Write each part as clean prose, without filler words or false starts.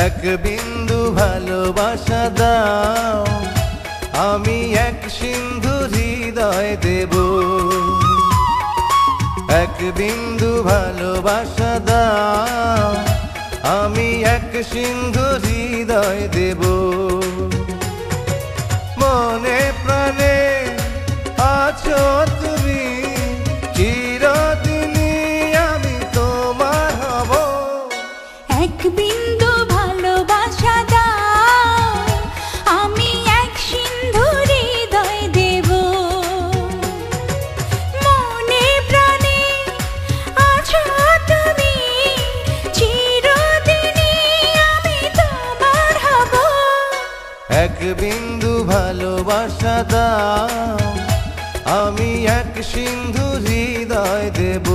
এক বিন্দু ভালোবাসা দাও, আমি এক সিন্ধু হৃদয় দেব। এক বিন্দু ভালোবাসা দাও, আমি এক সিন্ধু হৃদয় দেব। মনে প্রাণে আছো তুমি, চিরদিনই আমি তোমার হব। এক বিন্দু ভালোবাসা দাও, আমি এক সিন্ধু হৃদয় দেব। মনে প্রাণে আছো তুমি, চিরদিনই আমি তোমার হব। এক বিন্দু ভালোবাসা দাও, আমি এক সিন্ধু হৃদয় দেব।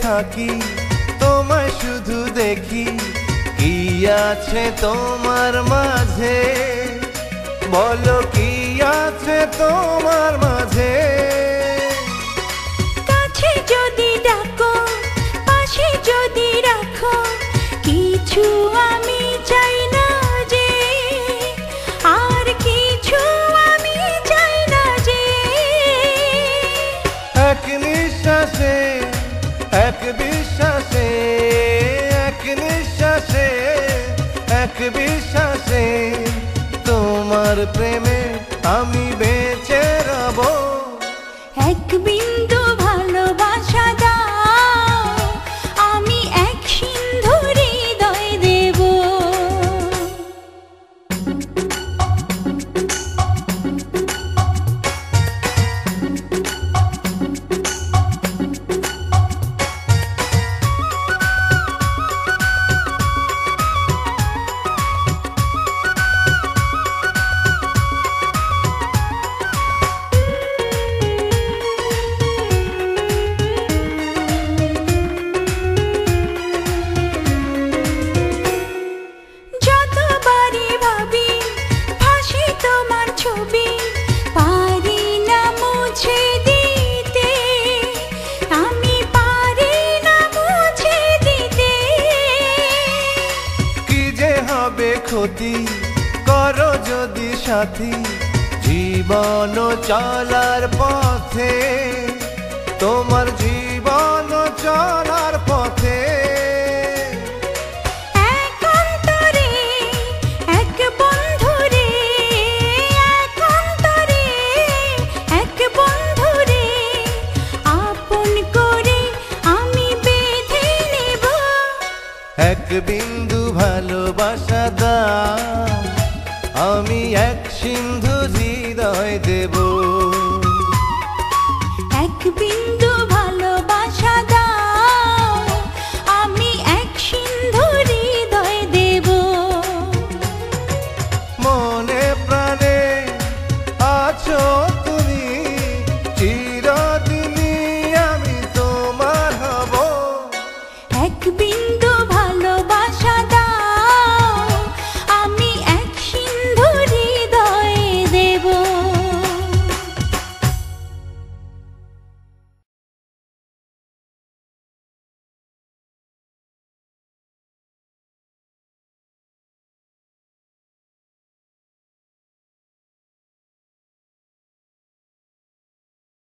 থাকি তোমায় শুধু দেখি, কি আছে তোমার মাঝে, বলো কি আছে তোমার মাঝে। কাছে যদি ডাকো, পাশে যদি রাখো, কিছু আমি চাই না যে, আর কিছু আমি চাই না যে। এক নিঃশ্বাসে, এক বিশ্বাসে, এক নিঃশ্বাসে, এক বিশ্বাসে, তোমার প্রেমে আমি বেঁচে রব। এক বিন্দু ভালোবাসা দাও, আমি এক সিন্ধু হৃদয় দেব। ক্ষতি করো যদি সাথী, জীবন চলার পথে, তোমার জীবন চলার পথে। এক অন্তরে এক বন্ধুরে, এক অন্তরে এক বন্ধুরে, আপন করে আমি বেঁধে নেব। এক বিন্দু ভালোবাসা দাও, আমি এক সিন্ধু হৃদয় দেব।